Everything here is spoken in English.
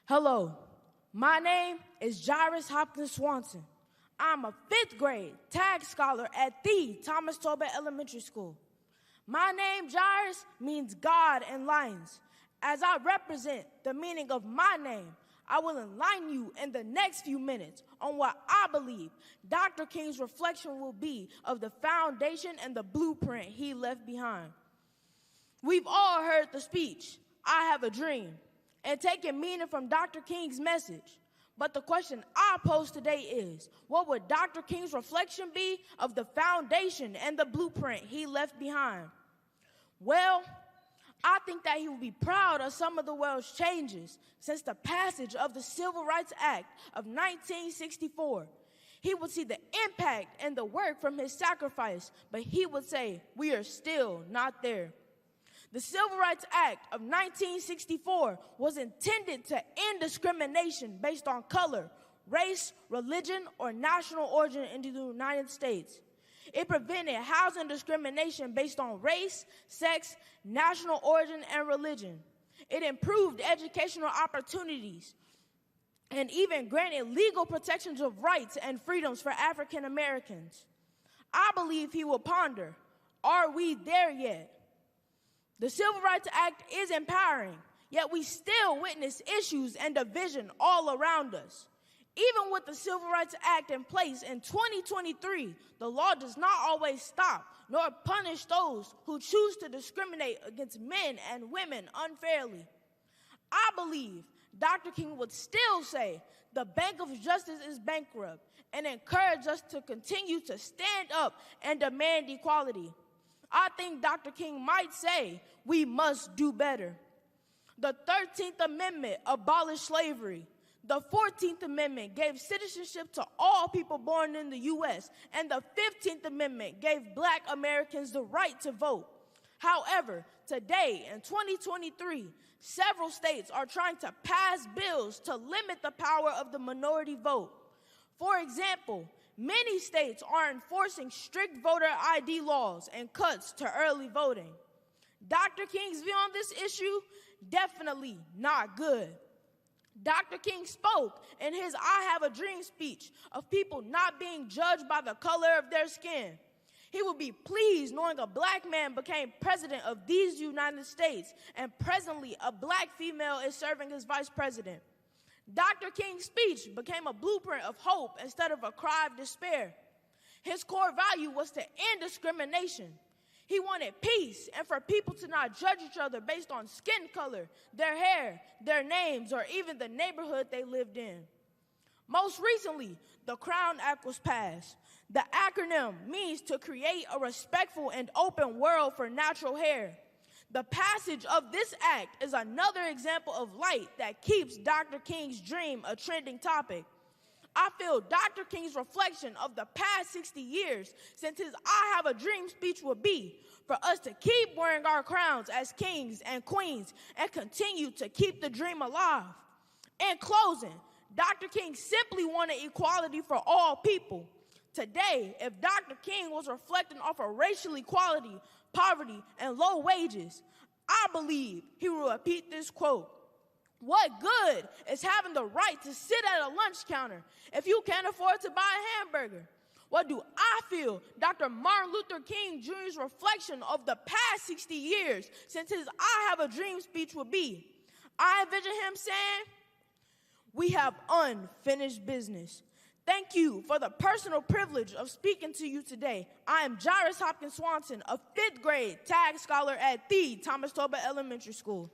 Hello, my name is Jzairus Hopkins Swanson. I'm a 5th grade tag scholar at the Thomas Tolbert Elementary School. My name, Jzairus, means God in lines. As I represent the meaning of my name, I will enlighten you in the next few minutes on what I believe Dr. King's reflection will be of the foundation and the blueprint he left behind. We've all heard the speech, "I have a dream," and taken meaning from Dr. King's message. But the question I pose today is, what would Dr. King's reflection be of the foundation and the blueprint he left behind? Well, I think that he would be proud of some of the world's changes since the passage of the Civil Rights Act of 1964. He would see the impact and the work from his sacrifice, but he would say, we are still not there. The Civil Rights Act of 1964 was intended to end discrimination based on color, race, religion, or national origin in the United States. It prevented housing discrimination based on race, sex, national origin, and religion. It improved educational opportunities and even granted legal protections of rights and freedoms for African Americans. I believe he will ponder, are we there yet? The Civil Rights Act is empowering, yet we still witness issues and division all around us. Even with the Civil Rights Act in place in 2023, the law does not always stop nor punish those who choose to discriminate against men and women unfairly. I believe Dr. King would still say the Bank of Justice is bankrupt and encourage us to continue to stand up and demand equality. I think Dr. King might say we must do better. The 13th Amendment abolished slavery. The 14th Amendment gave citizenship to all people born in the U.S., and the 15th Amendment gave Black Americans the right to vote. However, today, in 2023, several states are trying to pass bills to limit the power of the minority vote. For example, many states are enforcing strict voter ID laws and cuts to early voting. Dr. King's view on this issue? Definitely not good. Dr. King spoke in his I Have a Dream speech of people not being judged by the color of their skin. He would be pleased knowing a Black man became president of these United States, and presently a Black female is serving as vice president. Dr. King's speech became a blueprint of hope instead of a cry of despair. His core value was to end discrimination. He wanted peace and for people to not judge each other based on skin color, their hair, their names, or even the neighborhood they lived in. Most recently, the Crown Act was passed. The acronym means to create a respectful and open world for natural hair. The passage of this act is another example of light that keeps Dr. King's dream a trending topic. I feel Dr. King's reflection of the past 60 years since his I Have a Dream speech would be for us to keep wearing our crowns as kings and queens and continue to keep the dream alive. In closing, Dr. King simply wanted equality for all people. Today, if Dr. King was reflecting off of racial equality, poverty, and low wages, I believe he will repeat this quote: "What good is having the right to sit at a lunch counter if you can't afford to buy a hamburger?" What do I feel Dr. Martin Luther King Jr.'s reflection of the past 60 years since his I Have a Dream speech would be? I envision him saying, "We have unfinished business." Thank you for the personal privilege of speaking to you today. I am Jzairus Hopkins Swanson, a 5th grade tag scholar at the Thomas Tolbert Elementary School.